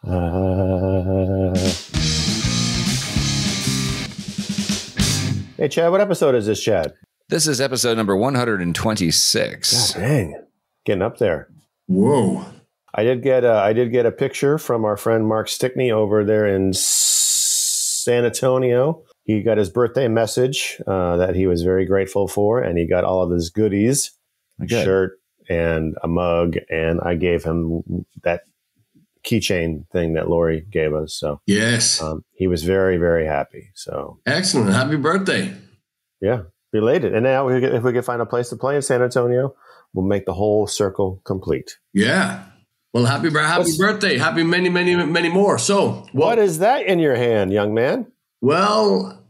Hey, Chad, what episode is this, Chad? This is episode number 126. God dang, getting up there. Whoa. I did get a picture from our friend Mark Stickney over there in San Antonio. He got his birthday message that he was very grateful for, and he got all of his goodies, a shirt and a mug, and I gave him that keychain thing that Lori gave us. So yes, he was very, very happy. So excellent. Happy birthday. Yeah, belated. And now if we could find a place to play in San Antonio, we'll make the whole circle complete. Yeah. Well, happy birthday. Happy many, many, many more. So what is that in your hand, young man? Well,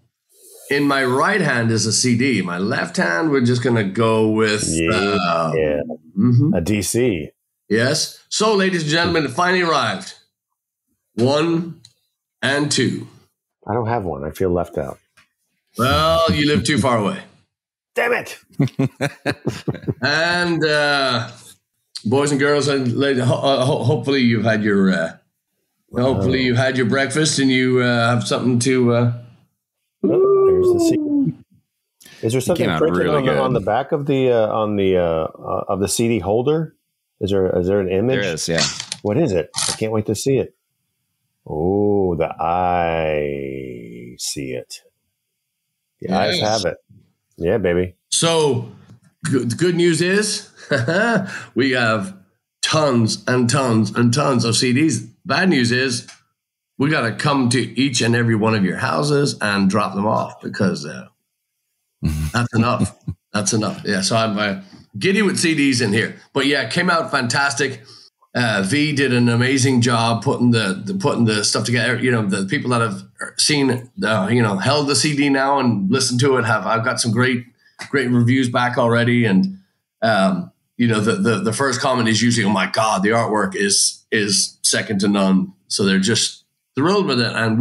in my right hand is a CD. My left hand, we're just going to go with a DC. Yes. So, ladies and gentlemen, it finally arrived. 1 and 2. I don't have one. I feel left out. Well, you live too far away. Damn it. And boys and girls, and ladies, hopefully you've had your breakfast and you have something to. There's the CD. Is there something printed really on the back of the CD holder? Is there an image? There is, yeah. What is it? I can't wait to see it. Oh, I see it. The eyes have it. Yeah, baby. So the good news is we have tons and tons and tons of CDs. Bad news is we got to come to each and every one of your houses and drop them off because that's enough. That's enough. Yeah. So I'm giddy with CDs in here, but yeah, it came out fantastic. V did an amazing job putting the stuff together. You know, the people that have seen, held the CD now and listened to it I've got some great reviews back already. And, the first comment is usually, oh my God, the artwork is second to none. So they're just thrilled with it. And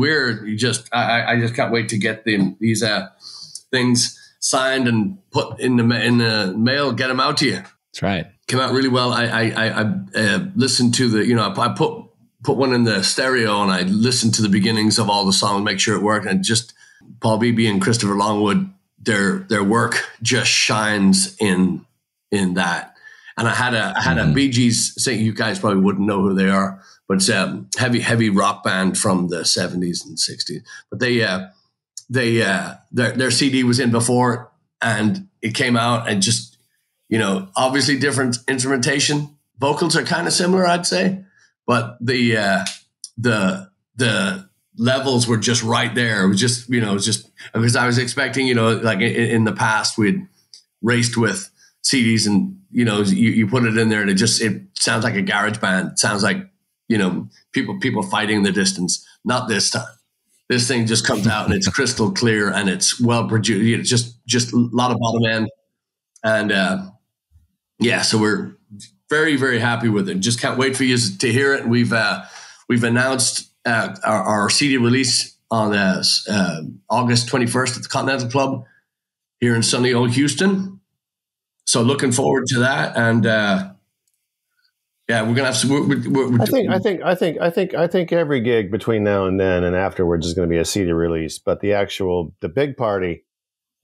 I just can't wait to get these things signed and put in the mail, get them out to you. That's right. Came out really well. I listened to I put one in the stereo and I listened to the beginnings of all the songs, make sure it worked. And just Paul Beebe and Christopher Longwood, their work just shines in that. And I had a Bee Gees sing. You guys probably wouldn't know who they are, but it's a heavy rock band from the 70s and 60s. But their CD was in before and it came out and just, obviously different instrumentation. Vocals are kind of similar, I'd say, but the levels were just right there. It was just because I was expecting, like in the past we'd raced with CDs and, you put it in there and it sounds like a garage band. It sounds like, people fighting in the distance. Not this time. This thing just comes out and it's crystal clear and it's well produced. It's just a lot of bottom end. And, so we're very, very happy with it. Just can't wait for you to hear it. And we've announced our CD release on August 21st at the Continental Club here in sunny old Houston. So looking forward to that. And we're gonna have some. I think every gig between now and then and afterwards is going to be a CD release. But the big party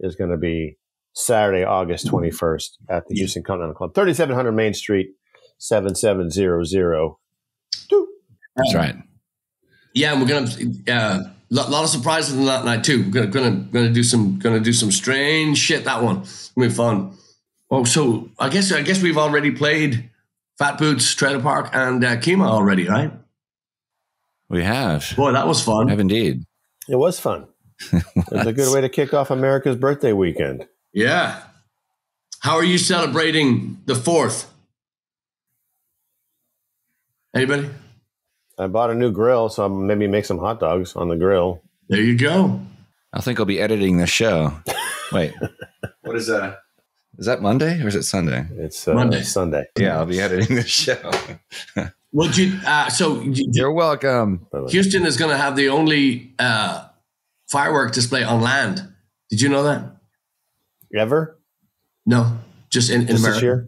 is going to be Saturday, August 21st at the Houston Continental Club, 3700 Main Street, 7700. That's right. Yeah, and we're gonna lot of surprises on that night too. We're gonna do some strange shit. That one will be fun. Oh, so I guess we've already played Fat Boots, Trailer Park, and Kima already, right? We have. Boy, that was fun. We have indeed. It was fun. It was a good way to kick off America's birthday weekend. Yeah. How are you celebrating the 4th? Anybody? I bought a new grill, so I'll maybe make some hot dogs on the grill. There you go. I think I'll be editing this show. Wait, what is that? Is that Monday or is it Sunday? It's Monday. Sunday. Yeah, I'll be editing this show. Would you? You're welcome. Houston is going to have the only firework display on land. Did you know that? Ever? No, just in America. This year?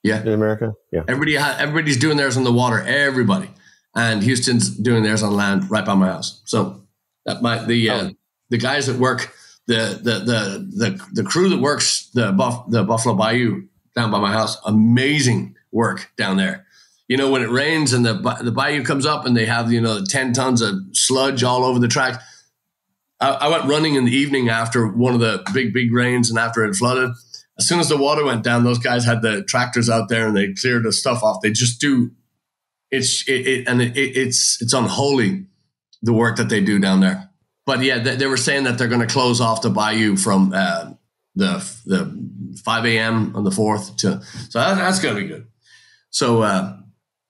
Yeah, in America. Yeah, everybody's doing theirs on the water. Everybody, and Houston's doing theirs on land right by my house. So that the guys that work the crew that works the Buffalo Bayou down by my house, amazing work down there. You know, when it rains and the bayou comes up and they have, you know, 10 tons of sludge all over the track. I went running in the evening after one of the big rains and after it flooded. As soon as the water went down, those guys had the tractors out there and they cleared the stuff off. They just do it's unholy, the work that they do down there. But yeah, they were saying that they're going to close off the bayou from the 5 a.m. on the 4th so that's going to be good. So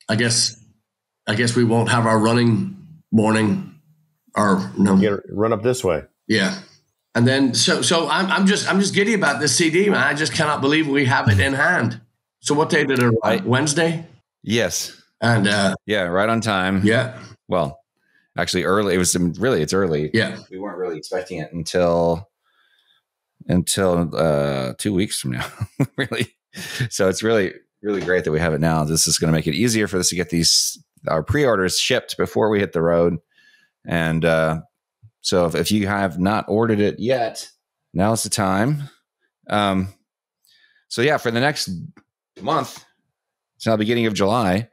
I guess we won't have our running morning, or no, you run up this way. Yeah. And then, so I'm just giddy about this CD, man. I just cannot believe we have it in hand. So what day did it arrive? Wednesday? Yes. And yeah, right on time. Yeah. Well, actually early. It's early. Yeah. We weren't really expecting it until 2 weeks from now, really. So it's really, really great that we have it now. This is going to make it easier for us to get our pre-orders shipped before we hit the road. And so if you have not ordered it yet, now's the time. So yeah, for the next month, it's now the beginning of July,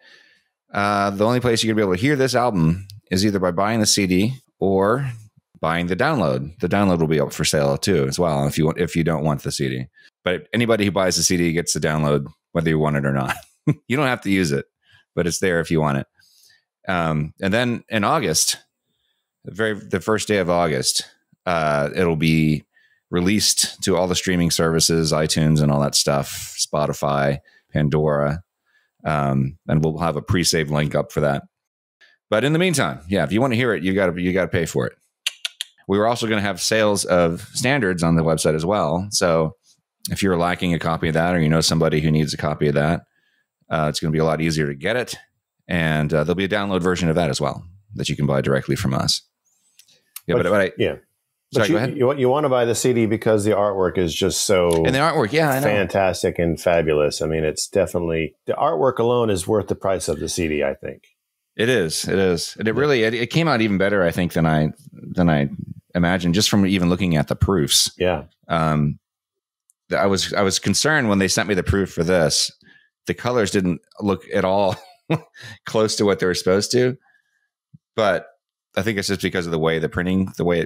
the only place you're going to be able to hear this album is either by buying the CD or buying the download. The download will be up for sale too, as well, if you don't want the CD. But anybody who buys the CD gets the download, whether you want it or not. You don't have to use it, but it's there if you want it. And then in August, the first day of August, it'll be released to all the streaming services, iTunes and all that stuff, Spotify, Pandora, and we'll have a pre-save link up for that. But in the meantime, yeah, if you want to hear it, you got to pay for it. We were also going to have sales of standards on the website as well. So if you're lacking a copy of that, or you know somebody who needs a copy of that, it's going to be a lot easier to get it. And there'll be a download version of that as well that you can buy directly from us. Yeah, but sorry, you want to buy the CD because the artwork is just so and the artwork, yeah, I know. Fantastic and fabulous. I mean, it's definitely, the artwork alone is worth the price of the CD, I think. It is, and it really it came out even better, I think, than I imagined, just from even looking at the proofs. Yeah, I was concerned when they sent me the proof for this. The colors didn't look at all close to what they were supposed to, but I think it's just because of the way it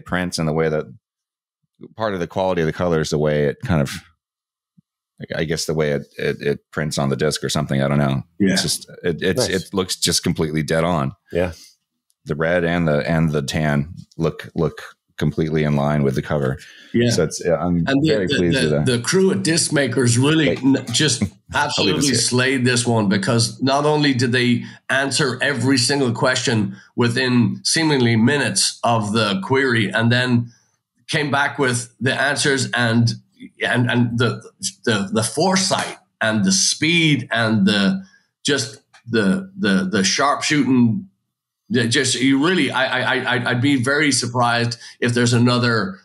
prints, and the way that part of the quality of the colors, the way it kind of, I guess the way it prints on the disc or something. I don't know. Yeah. It's just, nice. It looks just completely dead on. Yeah. The red and the tan look completely in line with the cover. Yeah. So I'm very pleased with that. The crew at Disc Makers really just absolutely slayed this one, because not only did they answer every single question within seemingly minutes of the query, and then came back with the answers and the foresight and the speed and the sharpshooting. I'd be very surprised if there's another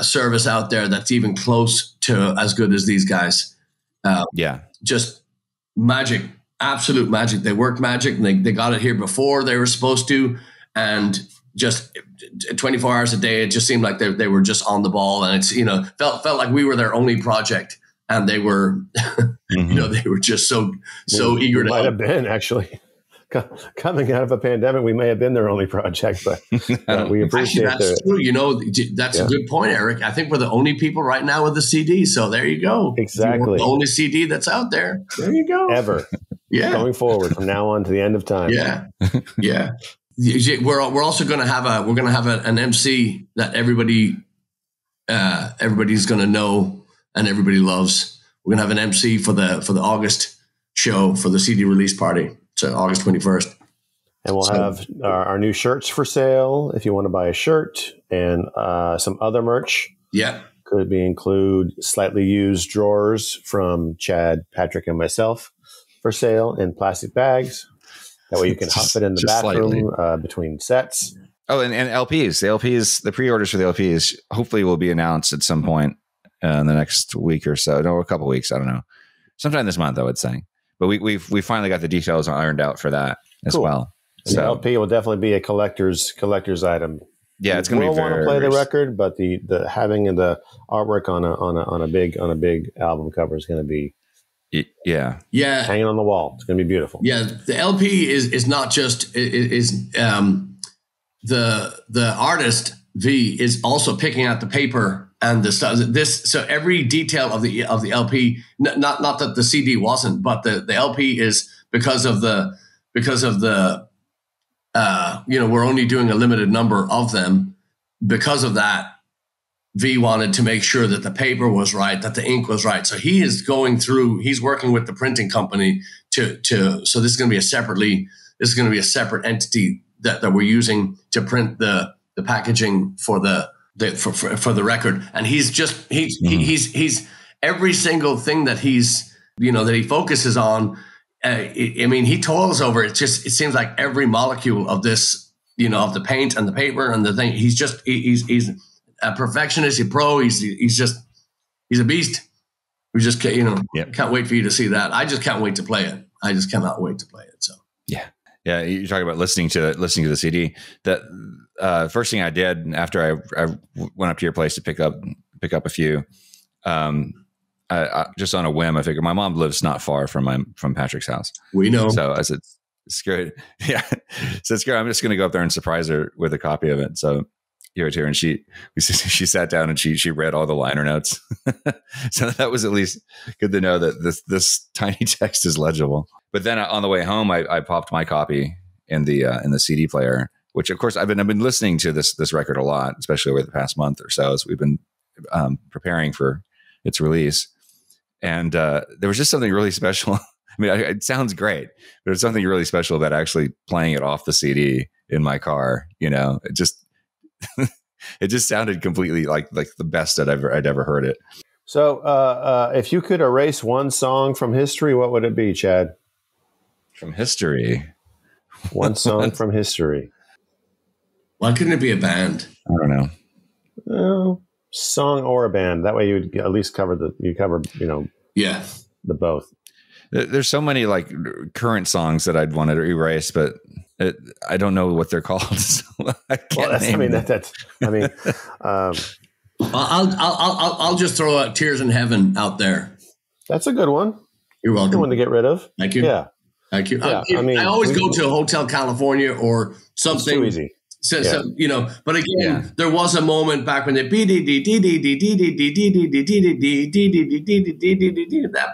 service out there that's even close to as good as these guys. Just magic, absolute magic. They work magic, and they got it here before they were supposed to, and just 24 hours a day. It just seemed like they were just on the ball, and it's, felt like we were their only project, and they were, they were just so eager to might have been actually. Coming out of a pandemic, we may have been their only project, but we appreciate that. That's true. That's a good point, Eric. I think we're the only people right now with the CD. So there you go. Exactly. The only CD that's out there. There you go. Ever. Yeah. Going forward from now on to the end of time. Yeah. Yeah. We're also going to have an MC that everybody's going to know and everybody loves. We're going to have an MC for the August show for the CD release party. So August 21st. And we'll have our new shirts for sale if you want to buy a shirt, and some other merch. Yeah. Could include slightly used drawers from Chad, Patrick, and myself for sale in plastic bags. That way you can huff it in the bathroom between sets. Oh, and LPs. The pre-orders for the LPs hopefully will be announced at some point in the next week or so. No, a couple weeks. I don't know. Sometime this month, I would say. But we finally got the details ironed out for that as well. And the LP will definitely be a collector's item. Yeah, it's going to be want to play the record, but the having the artwork on a big album cover is going to be hanging on the wall. It's going to be beautiful. Yeah, the LP is not just the artist V is also picking out the paper and the stuff. So every detail of the LP, not that the CD wasn't, but the LP is because of the we're only doing a limited number of them. Because of that, V wanted to make sure that the paper was right, that the ink was right. So he's working with the printing company so this is going to be a separate entity that we're using to print the packaging for the record. And he's every single thing that that he focuses on. He toils over it. It seems like every molecule of this, of the paint and the paper and the thing. He's a perfectionist, a pro. He's a beast. We just can't wait for you to see that. I just can't wait to play it. I just cannot wait to play it. So yeah. You're talking about listening to the CD. That first thing I did after I went up to your place to pick up a few. I just on a whim, I figured my mom lives not far from Patrick's house. We know. So I said, screw it. Yeah. So screw it. I'm just going to go up there and surprise her with a copy of it. So give it to her. And she sat down and she read all the liner notes. So that was at least good to know that this tiny text is legible. But then on the way home, I popped my copy in the CD player, which of course I've been listening to this record a lot, especially over the past month or so as we've been preparing for its release. And there was just something really special. I mean, it sounds great, but there's something really special about actually playing it off the CD in my car. It just it just sounded completely like the best I'd ever heard it. So, if you could erase one song from history, what would it be, Chad? From history, one song from history. Why couldn't it be a band? I don't know. Song or a band. That way you would at least cover the both. There's so many like current songs that I'd wanted to erase, but I don't know what they're called. So I can't I'll just throw out Tears in Heaven out there. That's a good one. You're welcome. Good one to get rid of. Thank you. Yeah. Thank you. Yeah, I always go to Hotel California or something. It's too easy. So, but again, there was a moment back when that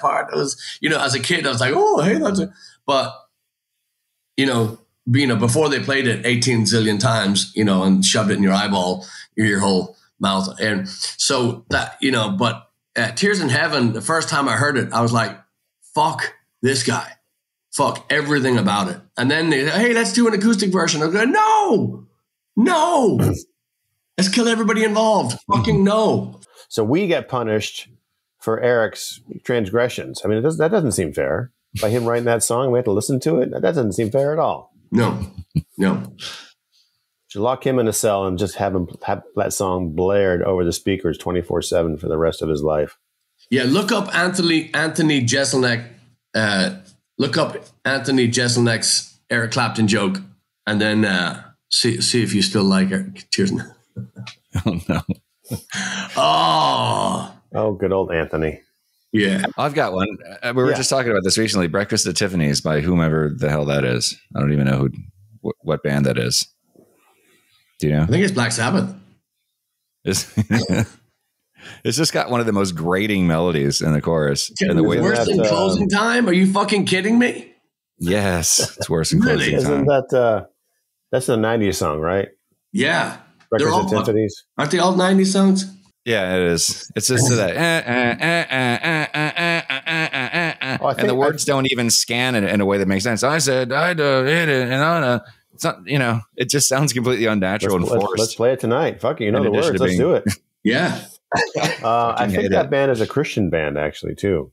part was, as a kid, I was like, oh, hey, that's it. But, before they played it 18 zillion times, and shoved it in your eyeball, your ear hole, mouth. And so that, but Tears in Heaven, the first time I heard it, I was like, fuck this guy. Fuck everything about it. And then they, hey, let's do an acoustic version. I was like, no, let's kill everybody involved. Fucking no. So we get punished for Eric's transgressions. I mean, that doesn't seem fair. By him writing that song, we have to listen to it. That doesn't seem fair at all. No. Should lock him in a cell and just have that song blared over the speakers 24/7 for the rest of his life. Yeah, look up Anthony Jeselnik. Look up Anthony Jeselnik's Eric Clapton joke, and then see if you still like it. Tears. Oh no. Oh, good old Anthony. Yeah, I've got one. We were just talking about this recently. Breakfast at Tiffany's by whomever the hell that is. I don't even know what band that is. Do you know? I think it's Black Sabbath. It's just got one of the most grating melodies in the chorus. And the way worse than Closing Time? Are you fucking kidding me? Yes, it's worse than Closing Time. Isn't that's the 90s song, right? Yeah. Breakfast at Tiffany's. Aren't they all 90s songs? Yeah, it is. It's just that. And the words don't even scan in a way that makes sense. I said, I do it, and it's not, it just sounds completely unnatural and forced. Let's play it tonight. Fuck it, the words. Let's do it. Yeah. I think that band is a Christian band, actually, too.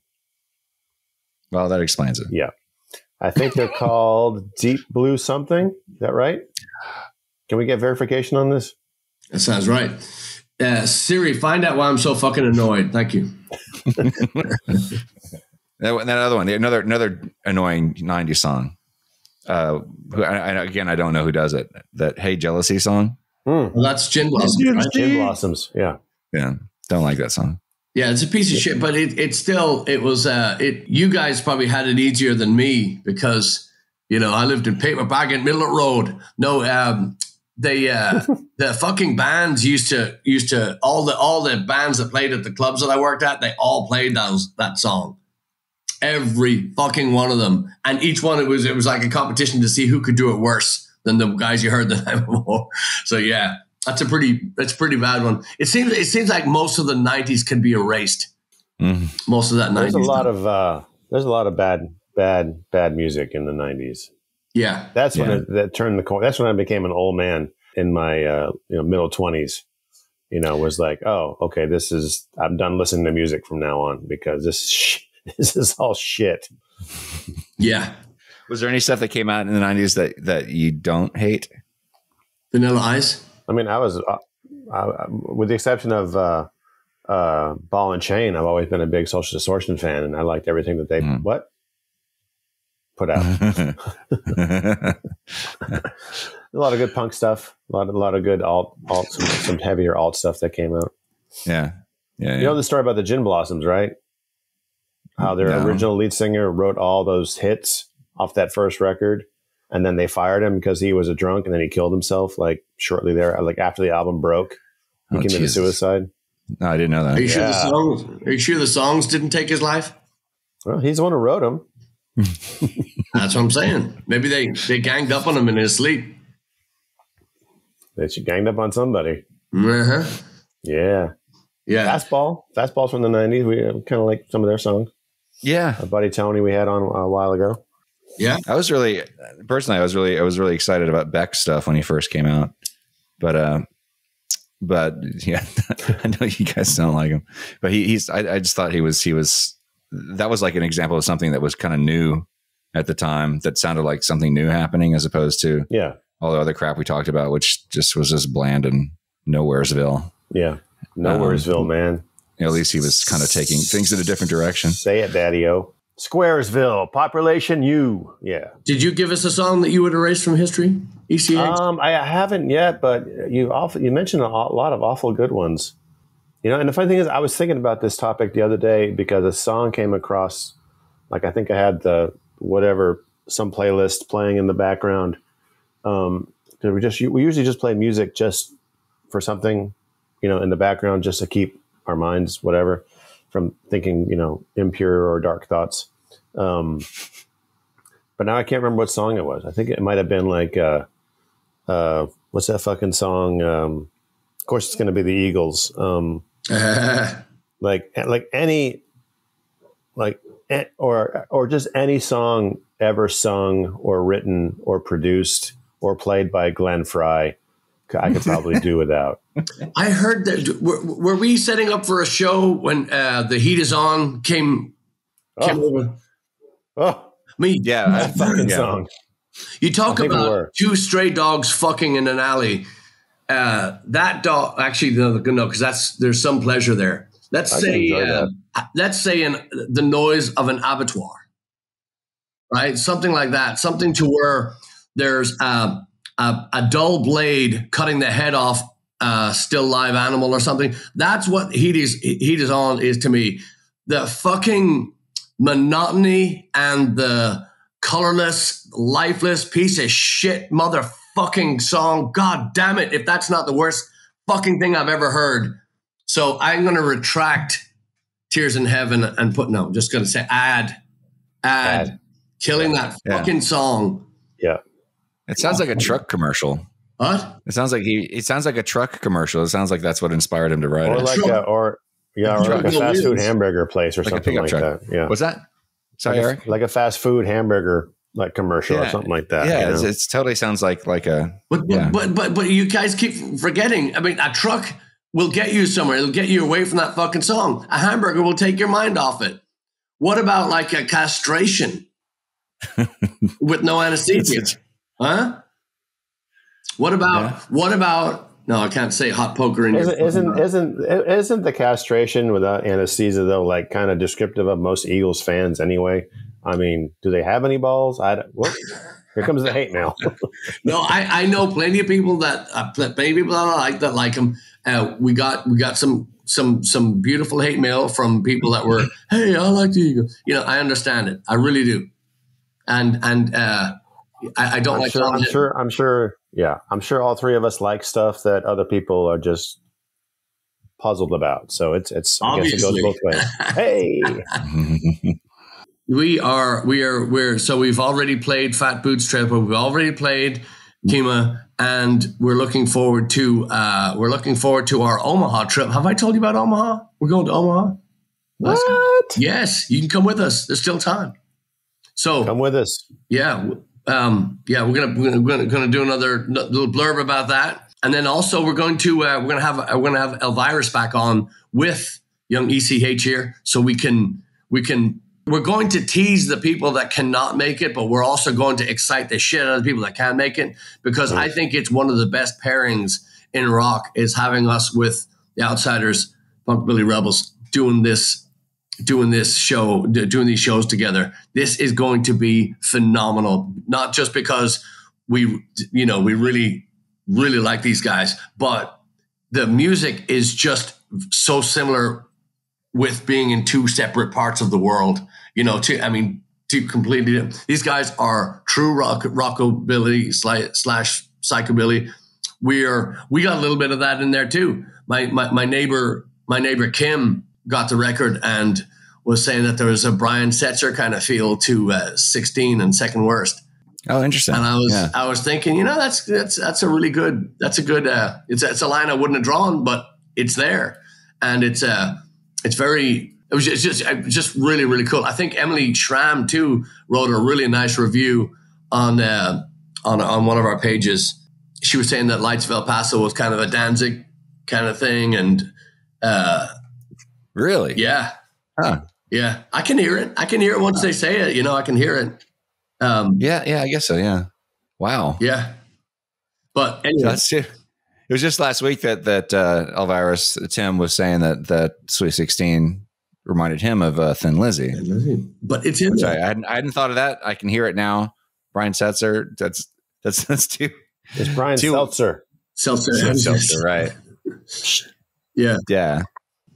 Well, that explains it. Yeah. I think they're called Deep Blue something. Is that right? Can we get verification on this? That sounds right. Siri, find out why I'm so fucking annoyed. Thank you. that other one, another annoying 90s song. Again, I don't know who does it. That Hey Jealousy song. Well, that's Gin Blossoms, right? Gin Blossoms. Yeah. Yeah. Don't like that song. Yeah, it's a piece of shit, but it was you guys probably had it easier than me because, you know, I lived in Paperback and Middle Road. No, the fucking bands used to all the bands that played at the clubs that I worked at, they all played that song. Every fucking one of them. And each one it was like a competition to see who could do it worse than the guys you heard the night before. So yeah, that's a pretty bad one. It seems like most of the 90s can be erased. Mm. Most of that 90s. There's a lot of bad music in the 90s. Yeah. That's when that turned the corner. That's when I became an old man in my middle 20s. You know, was like, oh, okay, I'm done listening to music from now on because this is all shit. Yeah. Was there any stuff that came out in the 90s that you don't hate? Vanilla Ice? I mean, I was, with the exception of Ball and Chain, I've always been a big Social Distortion fan, and I liked everything that they put out. A lot of good punk stuff. A lot of good alt some heavier alt stuff that came out. Yeah. You know the story about the Gin Blossoms, right? How their original lead singer wrote all those hits off that first record, and then they fired him because he was a drunk, and then he killed himself like shortly there, like after the album broke. He committed suicide. No, I didn't know that. Are you sure the songs didn't take his life? Well, he's the one who wrote them. That's what I'm saying. Maybe they ganged up on him in his sleep. They ganged up on somebody. Uh-huh. Yeah. Fastball's from the 90s. We kind of like some of their songs. Yeah. Our buddy Tony we had on a while ago. Yeah. I was really excited about Beck's stuff when he first came out. But yeah, I know you guys don't like him. But I just thought he was that was like an example of something that was kind of new at the time that sounded like something new happening as opposed to all the other crap we talked about, which just was just bland and Nowheresville. Yeah. Nowheresville, man. At least he was kind of taking things in a different direction. Say it, Daddy-O. Squaresville, population U. Yeah. Did you give us a song that you would erase from history? ECX? I haven't yet, but you mentioned a lot of awful good ones. You know, and the funny thing is, I was thinking about this topic the other day because a song came across, like I think I had some playlist playing in the background. We usually just play music just for something, you know, in the background just to keep our minds, whatever, from thinking, you know, impure or dark thoughts. But now I can't remember what song it was. I think it might have been like, what's that fucking song? Of course, it's going to be the Eagles. Like any, like, or just any song ever sung or written or produced or played by Glenn Frey, I could probably do without. I heard that. Were we setting up for a show when The Heat Is On came over? Oh, Me, yeah, that fucking song. You talk about two stray dogs fucking in an alley. That dog, actually, no, because there's some pleasure there. Let's say the noise of an abattoir, right? Something like that. Something to where there's a dull blade cutting the head off a still live animal or something. That's what Heat Is On is to me. The fucking monotony and the colorless, lifeless piece of shit motherfucking song. God damn it, if that's not the worst fucking thing I've ever heard. So I'm going to retract Tears in Heaven and I'm just going to say add. Killing that fucking song. Yeah. It sounds like a truck commercial. What? It sounds like a truck commercial. It sounds like that's what inspired him to write it. Or like a fast food hamburger place or like something like that. Yeah. What's that? Sorry, Eric? Like a fast food hamburger like commercial or something like that. Yeah, you know? it totally sounds like a. But you guys keep forgetting. I mean, a truck will get you somewhere. It'll get you away from that fucking song. A hamburger will take your mind off it. What about like a castration with no anesthesia? Huh? What about? No, I can't say hot poker in isn't the castration without anesthesia though like kind of descriptive of most Eagles fans anyway? I mean, do they have any balls? Here comes the hate mail. No, I know plenty of people that I like him. We got some beautiful hate mail from people that were, hey, I like you. I understand it. I really do. And I don't like. I'm sure. Yeah, I'm sure all three of us like stuff that other people are just puzzled about. So it's I guess it goes both ways. Hey. So we've already played Fat Boots Trip, we've already played Kima, and we're looking forward to our Omaha trip. Have I told you about Omaha? We're going to Omaha. What? Yes, you can come with us. There's still time. So come with us. Yeah. We're gonna do another little blurb about that. And then also we're gonna have Elvira's back on with young ECH here. So we're going to tease the people that cannot make it, but we're also going to excite the shit out of the people that can make it, because I think it's one of the best pairings in rock is having us with the Outsiders, Funkabilly Rebels, doing these shows together. This is going to be phenomenal, not just because we really, really like these guys, but the music is just so similar with being in two separate parts of the world, two completely. These guys are true rockabilly slash psychobilly. We got a little bit of that in there too. My neighbor Kim got the record and was saying that there was a Brian Setzer kind of feel to 16 and Second Worst. Oh, interesting. And I was thinking, that's a really good, it's a line I wouldn't have drawn, but it's there. And it was just really, really cool. I think Emily Schramm too wrote a really nice review on one of our pages. She was saying that Lights of El Paso was kind of a Danzig kind of thing. And really? Yeah. Huh. Yeah. I can hear it once they say it, I can hear it. Yeah, I guess so. Yeah. Wow. Yeah. But anyway. It was just last week that Elvira's Tim was saying that Sweet 16 reminded him of Thin Lizzy. But it's in there. I hadn't thought of that. I can hear it now. Brian Setzer. That's too. It's Brian Seltzer. Seltzer, right? Yeah. Yeah.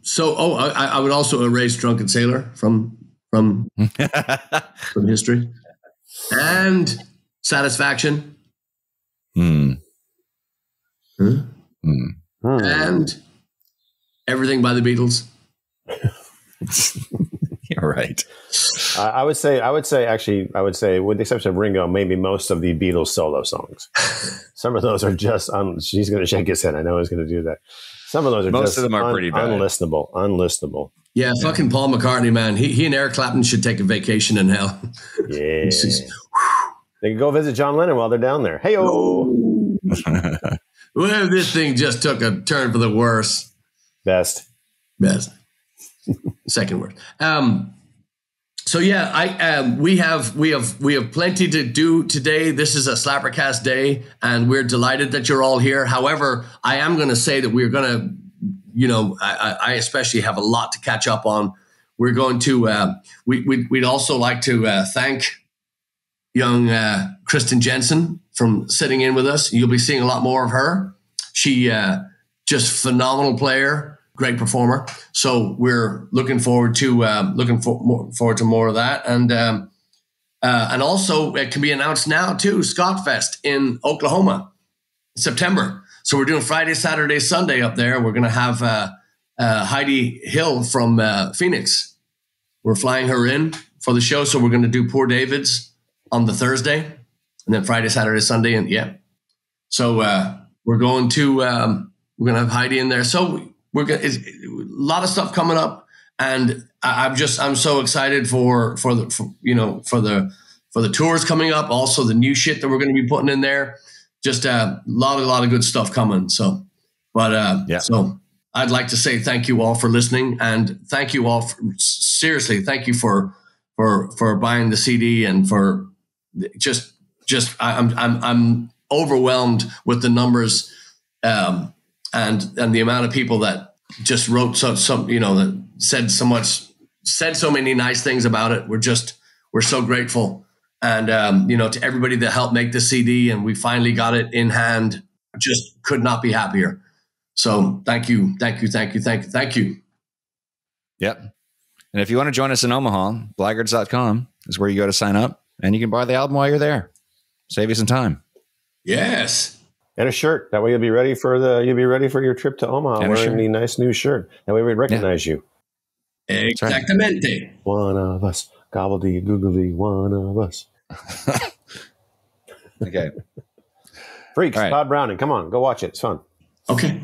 So, I would also erase Drunken Sailor from history, and Satisfaction. And Everything by the Beatles. Yeah, right. I would say, with the exception of Ringo, maybe most of the Beatles solo songs. Some of those are just, she's going to shake his head. I know he's going to do that. Some of those are most of them are pretty bad. Unlistenable. Yeah, fucking Paul McCartney, man. He and Eric Clapton should take a vacation in hell. Yeah. They can go visit John Lennon while they're down there. Hey-o! Well, this thing just took a turn for the worse. Best. Second word. So yeah, we have plenty to do today. This is a SlapperCast day, and we're delighted that you're all here. However, I am going to say that we're going to, I especially have a lot to catch up on. We're going to, we'd also like to thank young Kristen Jensen from sitting in with us. You'll be seeing a lot more of her. She just phenomenal player. Great performer. So we're looking forward to more of that, and also it can be announced now too. Scottfest in Oklahoma, September. So we're doing Friday, Saturday, Sunday up there. We're going to have Heidi Hill from Phoenix. We're flying her in for the show. So we're going to do Poor David's on the Thursday, and then Friday, Saturday, Sunday, and yeah. So we're going to have Heidi in there. So it's a lot of stuff coming up, and I'm so excited for the tours coming up. Also, the new shit that we're going to be putting in there. Just a lot of good stuff coming. So, so I'd like to say thank you all for listening, and thank you all seriously. Thank you for buying the CD, and for just I'm overwhelmed with the numbers. And the amount of people that just wrote that said so many nice things about it. We're so grateful. And, to everybody that helped make the CD, and we finally got it in hand, just could not be happier. So thank you. Yep. And if you want to join us in Omaha, blaggards.com is where you go to sign up, and you can buy the album while you're there. Save you some time. Yes. And a shirt. That way you'll be ready for your trip to Omaha And wearing the nice new shirt. That way we recognize you. Exactamente. Right. One of us. Gobbledy googly, one of us. Okay. Freaks, All right. Todd Browning. Come on, go watch it. It's fun. Okay.